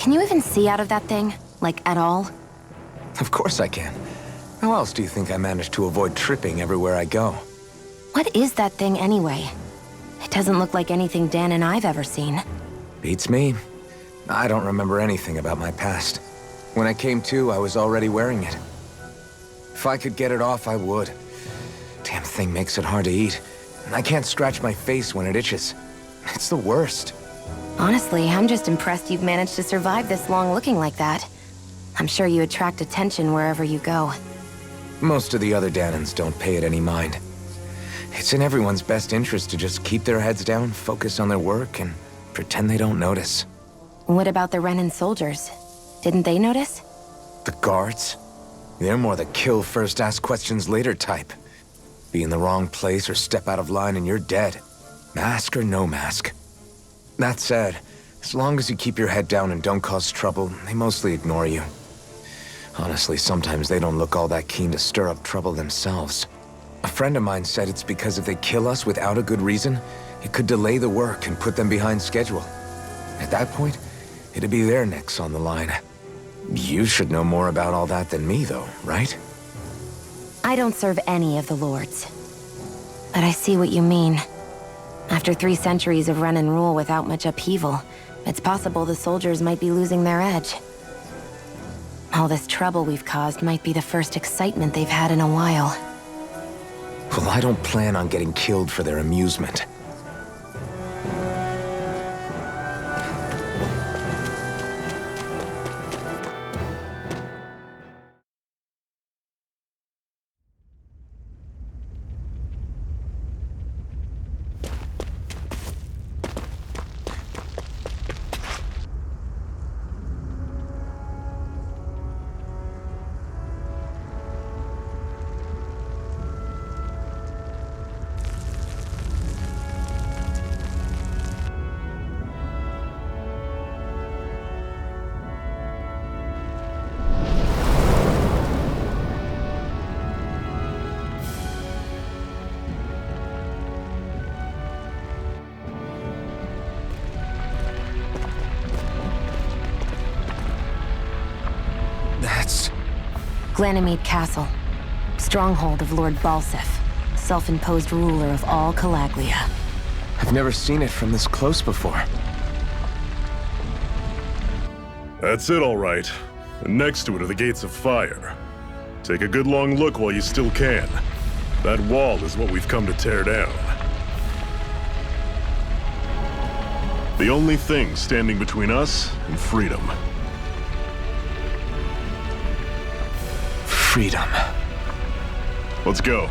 Can you even see out of that thing? Like, at all? Of course I can. How else do you think I managed to avoid tripping everywhere I go? What is that thing anyway? It doesn't look like anything Dan and I've ever seen. Beats me. I don't remember anything about my past. When I came to, I was already wearing it. If I could get it off, I would. Damn thing makes it hard to eat. I can't scratch my face when it itches. It's the worst. Honestly, I'm just impressed you've managed to survive this long looking like that. I'm sure you attract attention wherever you go. Most of the other Dahnans don't pay it any mind. It's in everyone's best interest to just keep their heads down, focus on their work, and pretend they don't notice. What about the Renan soldiers? Didn't they notice? The guards? They're more the kill first, ask questions later type. Be in the wrong place or step out of line and you're dead. Mask or no mask. That said, as long as you keep your head down and don't cause trouble, they mostly ignore you. Honestly, sometimes they don't look all that keen to stir up trouble themselves. A friend of mine said it's because if they kill us without a good reason, it could delay the work and put them behind schedule. At that point, it'd be their necks on the line. You should know more about all that than me, though, right? I don't serve any of the lords. But I see what you mean. After 3 centuries of Renan rule without much upheaval, it's possible the soldiers might be losing their edge. All this trouble we've caused might be the first excitement they've had in a while. Well, I don't plan on getting killed for their amusement. Glanamede Castle, stronghold of Lord Balsef, self-imposed ruler of all Calaglia. I've never seen it from this close before. That's it, all right. And next to it are the Gates of Fire. Take a good long look while you still can. That wall is what we've come to tear down. The only thing standing between us and freedom. Freedom. Let's go.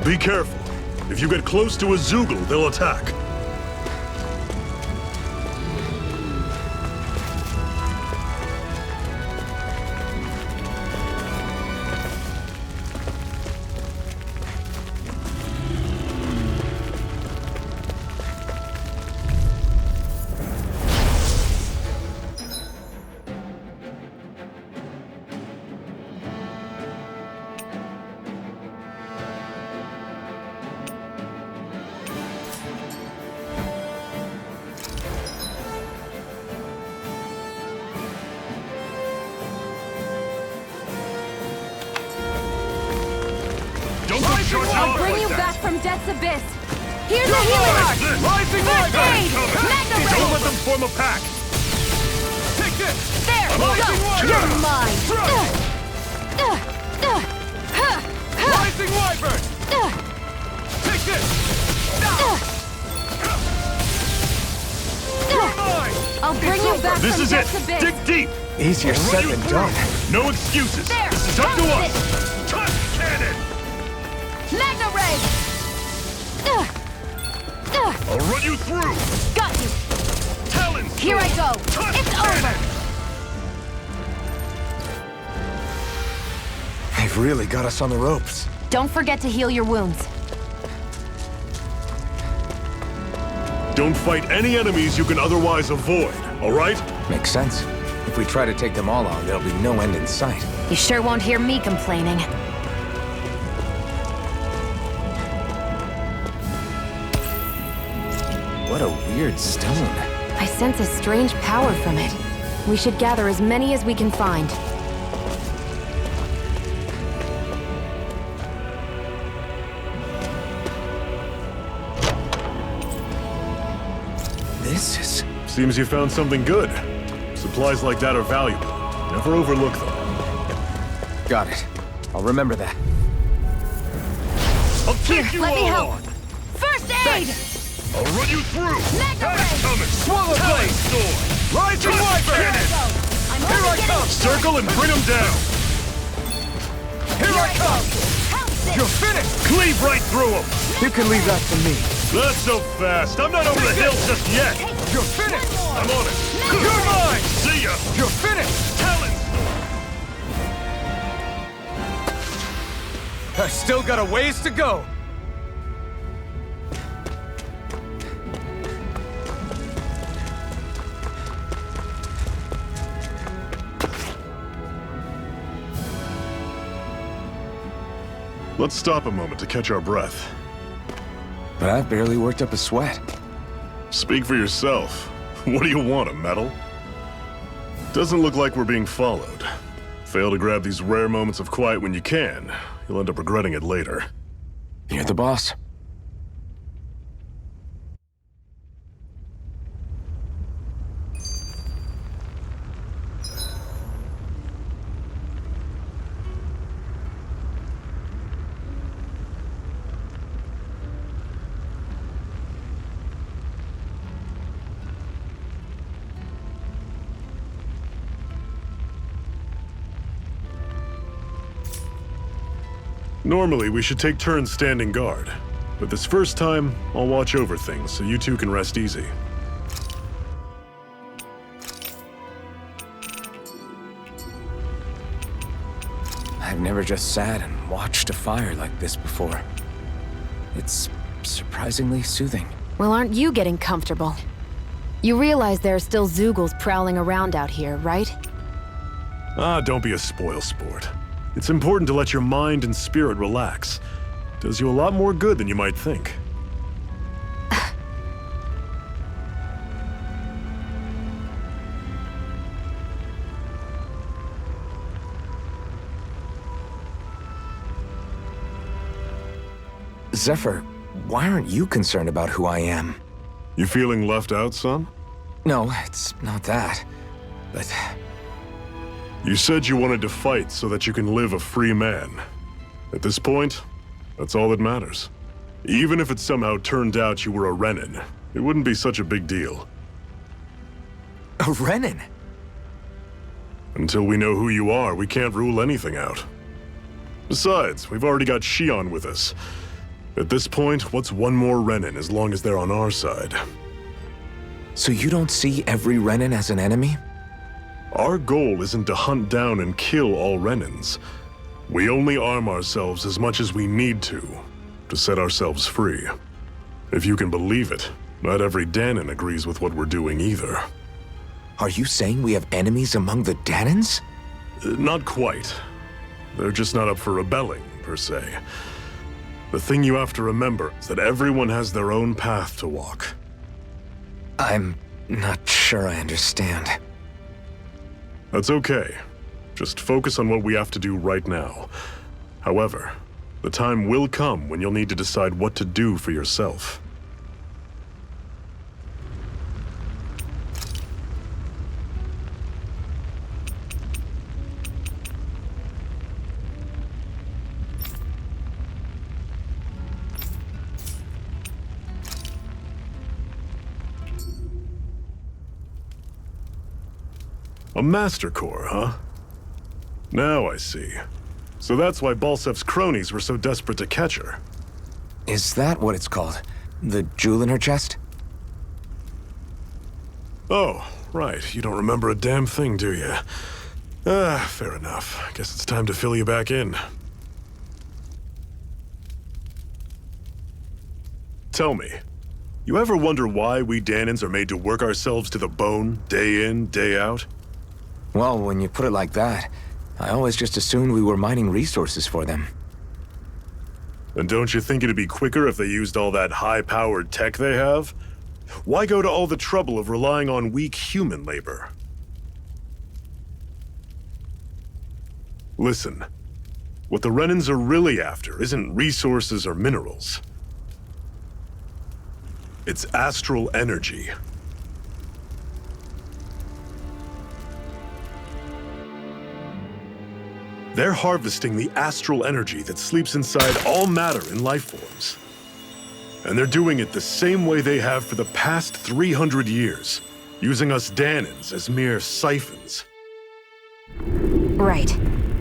Be careful. If you get close to a Zoogle, they'll attack. I'll bring you back from Death's Abyss! Here's a healing arc! Rising First aid! Don't Magna let them form a pack! Take this! There! Go! You're mine! Rising Wyvern! Take this! I'll bring you back This from is Death's it! Abyss! Dig deep! Easier said than done. No excuses! There! This is up to Pounce us! Touch cannon! Magna Ray! I'll run you through! Got you! Talon! Here I go! Touch It's cannon! over! They've really got us on the ropes. Don't forget to heal your wounds. Don't fight any enemies you can otherwise avoid, all right? Makes sense. If we try to take them all on, there'll be no end in sight. You sure won't hear me complaining. What a weird stone. I sense a strange power from it. We should gather as many as we can find. This is... Seems you found something good. Supplies like that are valuable. Never overlook them. Got it. I'll remember that. I'll take you let me all help. on! First aid! I'll run you through! Mega That's ray! coming! Swallow blade! Sword! Rising Wyvern! Here I go! I'm Here I only come! getting Circle and bring them down! Here I come! Pounce it! You're finished! Cleave right through them! You can leave that to me. Not so fast! I'm not over the hill just yet! You're finished! I'm on it! You're mine! See ya! You're finished! Talon! I still got a ways to go. Let's stop a moment to catch our breath. But I've barely worked up a sweat. Speak for yourself. What do you want, a medal? Doesn't look like we're being followed. Fail to grab these rare moments of quiet when you can. You'll end up regretting it later. You're the boss. Normally, we should take turns standing guard. But this first time, I'll watch over things so you two can rest easy. I've never just sat and watched a fire like this before. It's surprisingly soothing. Well, aren't you getting comfortable? You realize there are still Zeugles prowling around out here, right? Ah, don't be a spoil sport. It's important to let your mind and spirit relax. Does you a lot more good than you might think. Zephyr, why aren't you concerned about who I am? You feeling left out, son? No, it's not that. But You said you wanted to fight so that you can live a free man. At this point, that's all that matters. Even if it somehow turned out you were a Renan, it wouldn't be such a big deal. a Renan? Until we know who you are, we can't rule anything out. Besides, we've already got Shion with us. At this point, what's one more Renan as long as they're on our side? So you don't see every Renan as an enemy? Our goal isn't to hunt down and kill all Renans. We only arm ourselves as much as we need to set ourselves free. If you can believe it, not every Dahnan agrees with what we're doing either. Are you saying we have enemies among the Dahnans? Not quite. They're just not up for rebelling, per se. The thing you have to remember is that everyone has their own path to walk. I'm not sure I understand. That's okay. Just focus on what we have to do right now. However, the time will come when you'll need to decide what to do for yourself. A Master Core, huh? Now I see. So that's why Balsef's cronies were so desperate to catch her. Is that what it's called? The jewel in her chest? Oh, right. You don't remember a damn thing, do you? Fair enough. Guess it's time to fill you back in. Tell me, You ever wonder why we Dahnans are made to work ourselves to the bone, day in, day out? Well, when you put it like that, I always just assumed we were mining resources for them. And don't you think it'd be quicker if they used all that high-powered tech they have? Why go to all the trouble of relying on weak human labor? Listen, what the Renans are really after isn't resources or minerals. It's astral energy. They're harvesting the astral energy that sleeps inside all matter in life forms. And they're doing it the same way they have for the past 300 years, using us Dahnans as mere siphons. Right.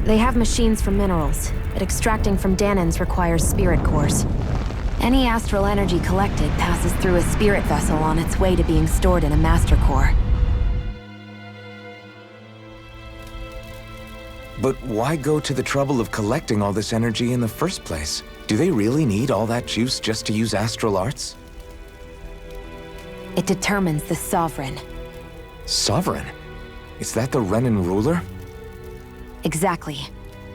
They have machines for minerals, but extracting from Dahnans requires spirit cores. Any astral energy collected passes through a spirit vessel on its way to being stored in a master core. But why go to the trouble of collecting all this energy in the first place? Do they really need all that juice just to use astral arts? It determines the Sovereign. Sovereign? Is that the Renan ruler? Exactly.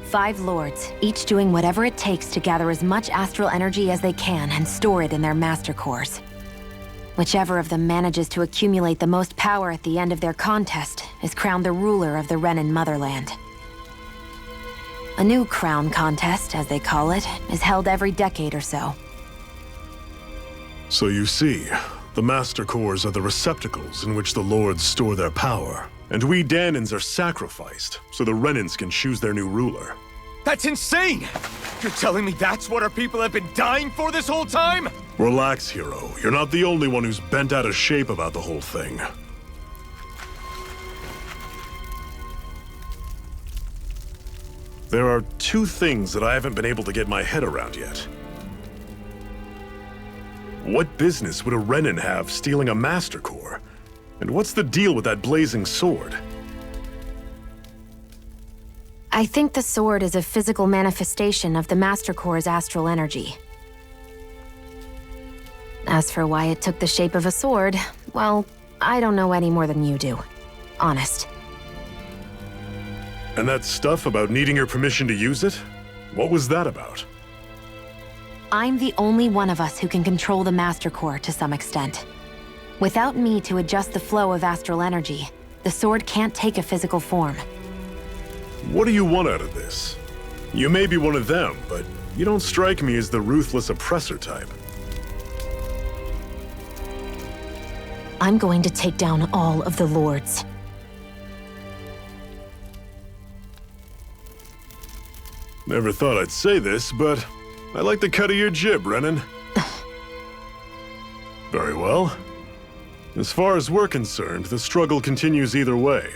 5 lords, each doing whatever it takes to gather as much astral energy as they can and store it in their master cores. Whichever of them manages to accumulate the most power at the end of their contest is crowned the ruler of the Renan motherland. A new crown contest, as they call it, is held every decade or so. So you see, the master cores are the receptacles in which the lords store their power. And we Dahnans are sacrificed, so the Renans can choose their new ruler. That's insane! You're telling me that's what our people have been dying for this whole time? Relax, hero. You're not the only one who's bent out of shape about the whole thing. There are 2 things that I haven't been able to get my head around yet. What business would a Renan have stealing a master core? And what's the deal with that blazing sword? I think the sword is a physical manifestation of the master core's astral energy. As for why it took the shape of a sword, well, I don't know any more than you do. Honest. And that stuff about needing your permission to use it? What was that about? I'm the only one of us who can control the master core to some extent. Without me to adjust the flow of astral energy, the sword can't take a physical form. What do you want out of this? You may be one of them, but you don't strike me as the ruthless oppressor type. I'm going to take down all of the lords. Never thought I'd say this, but I like the cut of your jib, Renan. Very well. As far as we're concerned, the struggle continues either way.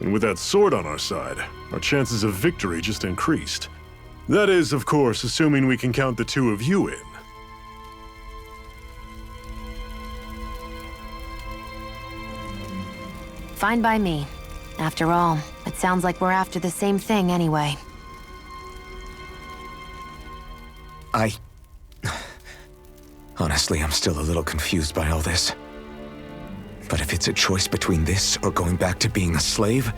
And with that sword on our side, our chances of victory just increased. That is, of course, assuming we can count the 2 of you in. Fine by me. After all, it sounds like we're after the same thing anyway. Honestly, I'm still a little confused by all this. But if it's a choice between this or going back to being a slave,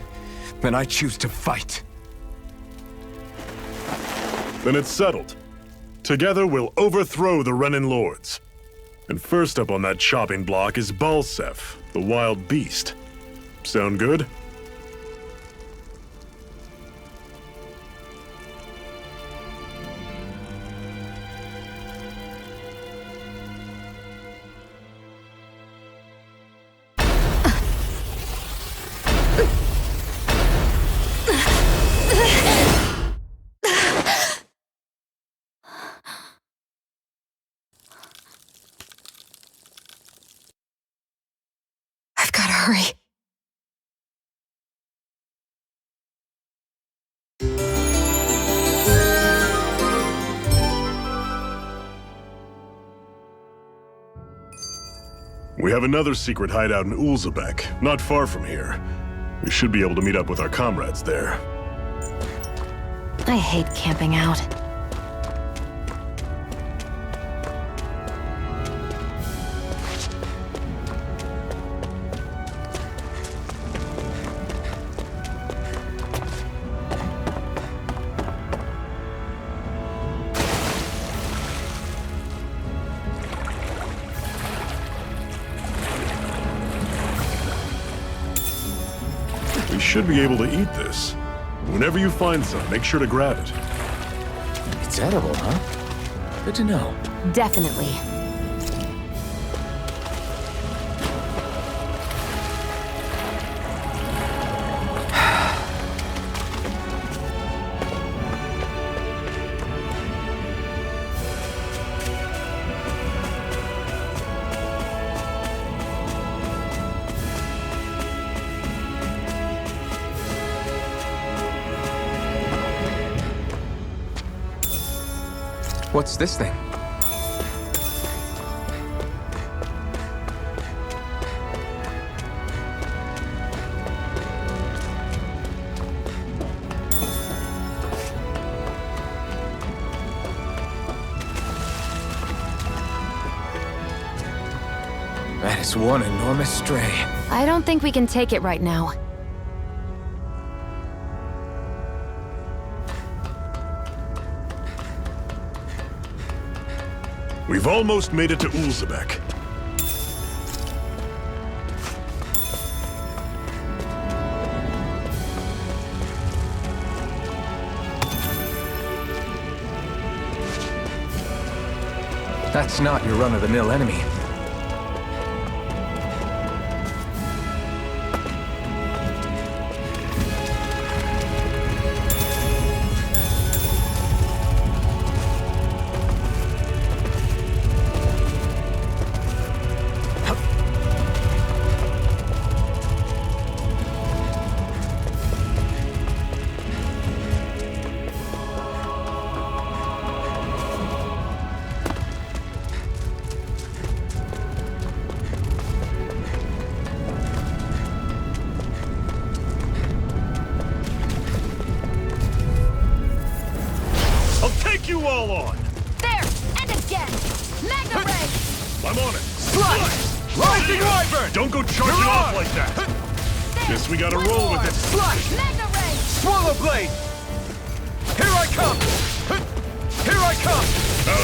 then I choose to fight. Then it's settled. Together we'll overthrow the Renan lords. And first up on that chopping block is Balsef, the wild beast. Sound good? I've gotta hurry. We have another secret hideout in Ulzebek, not far from here. We should be able to meet up with our comrades there. I hate camping out. should be able to eat this. Whenever you find some, make sure to grab it. It's edible, huh? Good to know. Definitely. What's this thing? That is one enormous stray. I don't think we can take it right now. We've almost made it to Ulzebek. That's not your run-of-the-mill enemy. You all on! There! And again! Magna Ray! I'm on it! Slice! Rising Wyvern! Don't go charging You're off on! like that! There! Guess we gotta One roll more. with it! Slice! Magna Ray! Swallow Blade! Here I come! Here I come!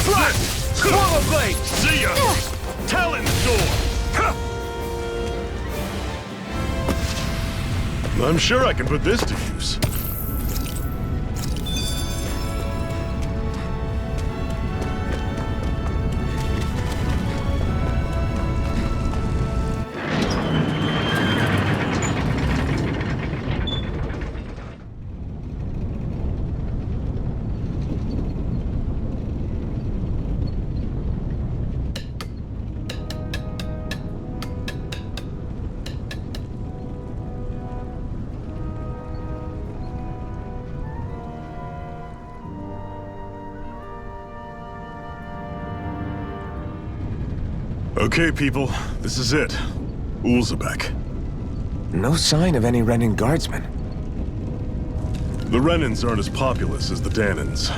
Slice! Swallow Blade! See ya! Talon Sword! I'm sure I can put this to use. Okay, people, this is it. Ulzebek. No sign of any Renan guardsmen. The Renans aren't as populous as the Dahnans.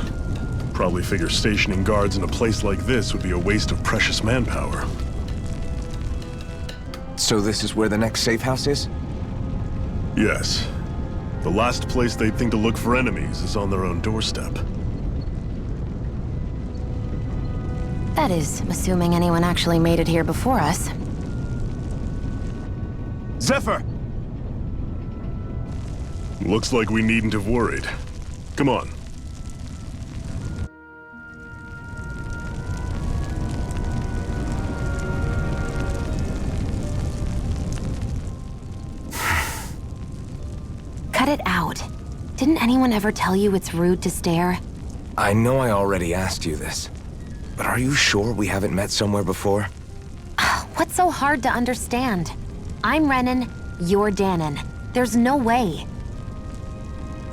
Probably figure stationing guards in a place like this would be a waste of precious manpower. So this is where the next safe house is? Yes. The last place they'd think to look for enemies is on their own doorstep. That is, assuming anyone actually made it here before us. Zephyr! Looks like we needn't have worried. Come on. Cut it out. Didn't anyone ever tell you it's rude to stare? I know I already asked you this, but are you sure we haven't met somewhere before? What's so hard to understand? I'm Renan, you're Dahnan. There's no way.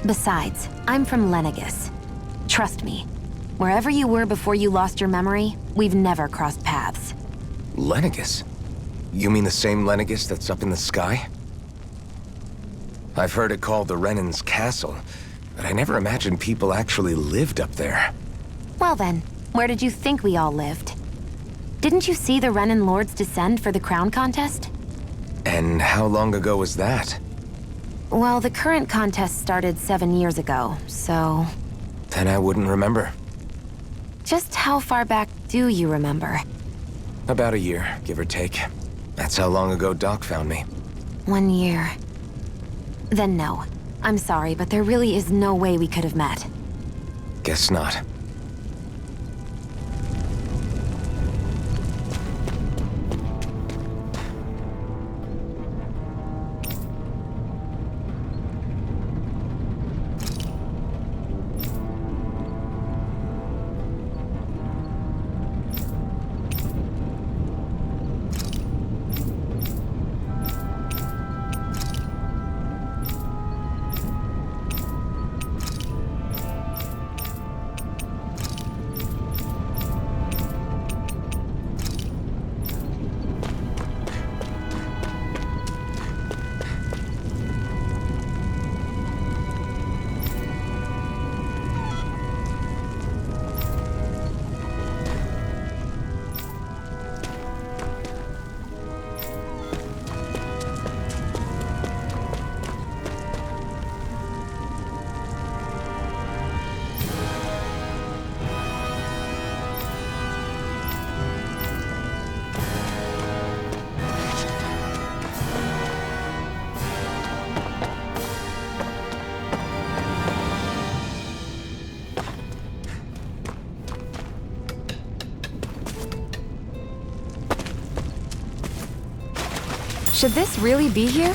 Besides, I'm from Lenegis. Trust me, wherever you were before you lost your memory, we've never crossed paths. Lenegis? You mean the same Lenegis that's up in the sky? I've heard it called the Renan's Castle, but I never imagined people actually lived up there. Well then, where did you think we all lived? Didn't you see the Renan Lords descend for the crown contest? And how long ago was that? Well, the current contest started 7 years ago, so... Then I wouldn't remember. Just how far back do you remember? About a year, give or take. That's how long ago Doc found me. 1 year. Then no. I'm sorry, but there really is no way we could have met. Guess not. Should this really be here?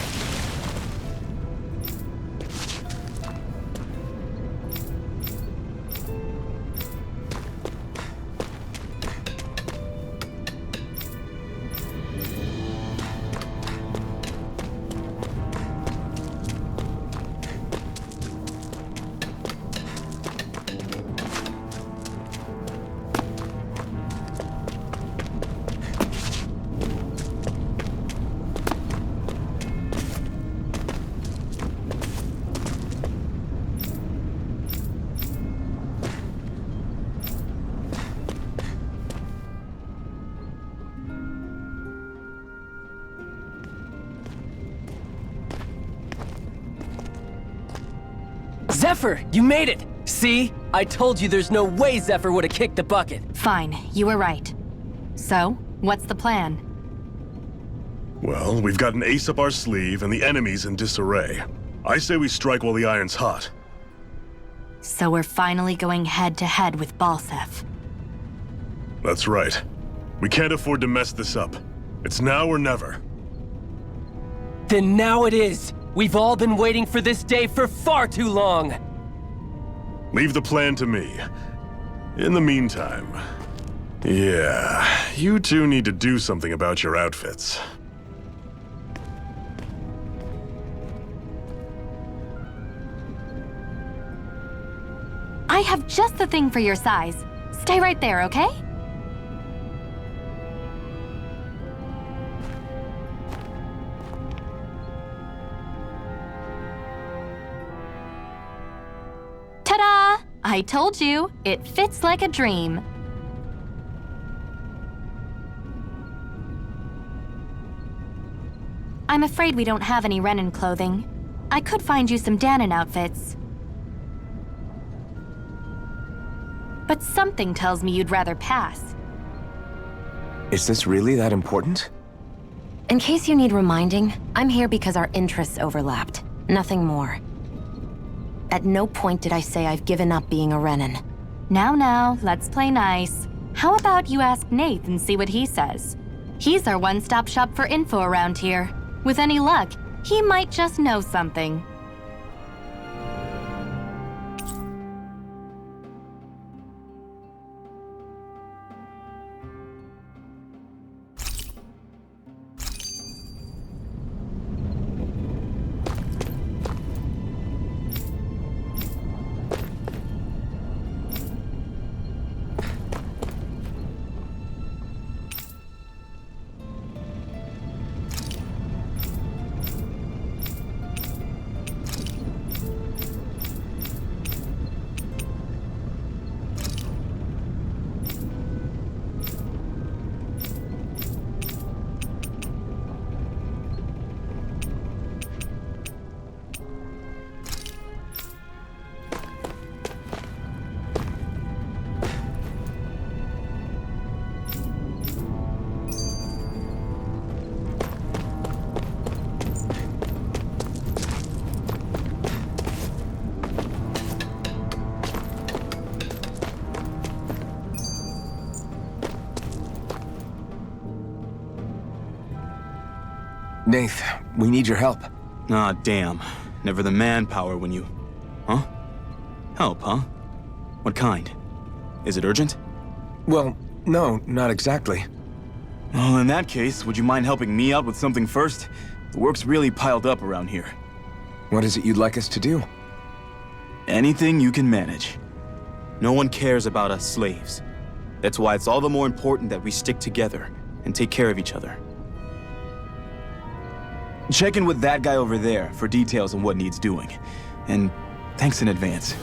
Zephyr, you made it! See? I told you there's no way Zephyr would have kicked the bucket. Fine, you were right. So, what's the plan? Well, we've got an ace up our sleeve and the enemy's in disarray. I say we strike while the iron's hot. So we're finally going head-to-head with Balseph. That's right. We can't afford to mess this up. It's now or never. Then now it is! We've all been waiting for this day for far too long! Leave the plan to me. In the meantime... yeah, you two need to do something about your outfits. I have just the thing for your size. Stay right there, okay? Ta-da! I told you, it fits like a dream. I'm afraid we don't have any Renan clothing. I could find you some Dahnan outfits. But something tells me you'd rather pass. Is this really that important? In case you need reminding, I'm here because our interests overlapped. Nothing more. At no point did I say I've given up being a Renan. Now, let's play nice. How about you ask Nath and see what he says? He's our one-stop shop for info around here. With any luck, he might just know something. Nath, we need your help. Ah, damn. Never the manpower when you... Huh? Help, huh? What kind? Is it urgent? Well, no, not exactly. Well, in that case, would you mind helping me out with something first? The work's really piled up around here. What is it you'd like us to do? Anything you can manage. No one cares about us slaves. That's why it's all the more important that we stick together and take care of each other. Check in with that guy over there for details on what needs doing. And thanks in advance.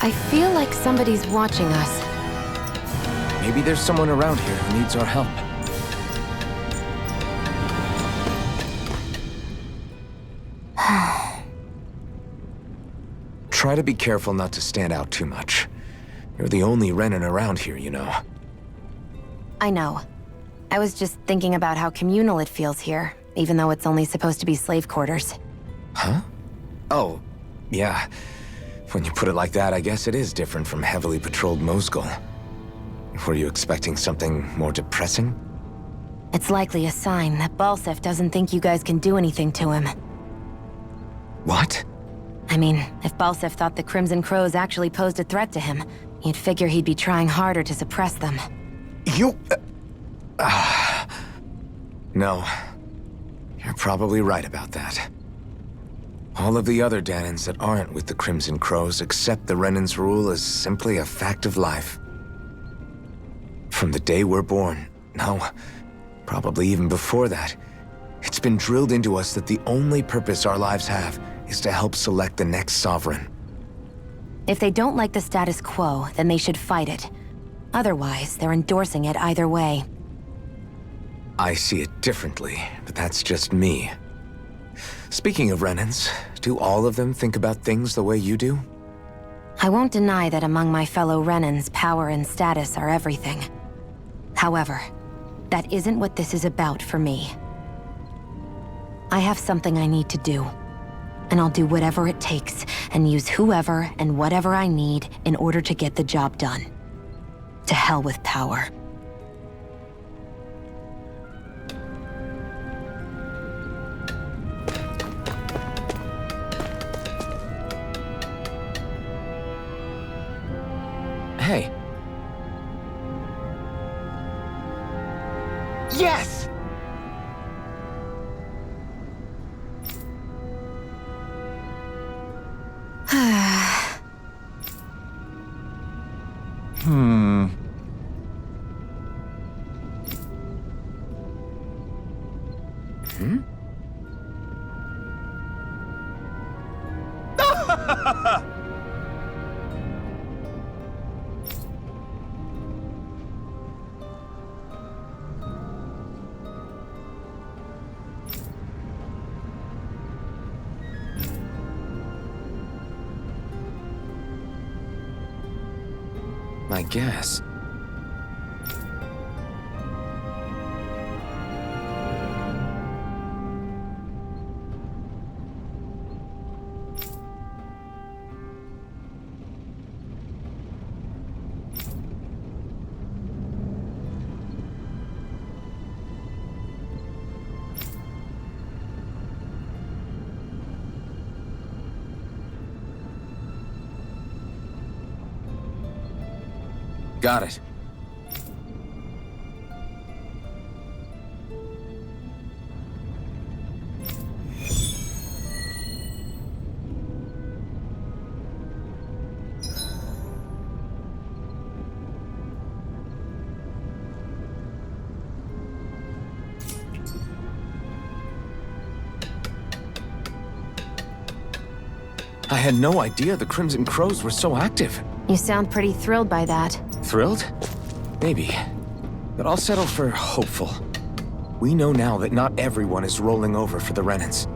I feel like somebody's watching us. Maybe there's someone around here who needs our help. Try to be careful not to stand out too much. You're the only Renan around here, you know. I know. I was just thinking about how communal it feels here, even though it's only supposed to be slave quarters. Huh? Oh, yeah. When you put it like that, I guess it is different from heavily patrolled Mosgul. Were you expecting something more depressing? It's likely a sign that Balsef doesn't think you guys can do anything to him. What? I mean, if Balsef thought the Crimson Crows actually posed a threat to him, you'd figure he'd be trying harder to suppress them. You... No. You're probably right about that. All of the other Dahnans that aren't with the Crimson Crows accept the Renan's rule as simply a fact of life. From the day we're born, no, probably even before that, it's been drilled into us that the only purpose our lives have is to help select the next sovereign. If they don't like the status quo, then they should fight it. Otherwise, they're endorsing it either way. I see it differently, but that's just me. Speaking of Renans, do all of them think about things the way you do? I won't deny that among my fellow Renans, power and status are everything. However, that isn't what this is about for me. I have something I need to do, and I'll do whatever it takes and use whoever and whatever I need in order to get the job done. To hell with power. Hey. Yes! I guess. Got it. I had no idea the Crimson Crows were so active. You sound pretty thrilled by that. Thrilled? Maybe. But I'll settle for hopeful. We know now that not everyone is rolling over for the Renans.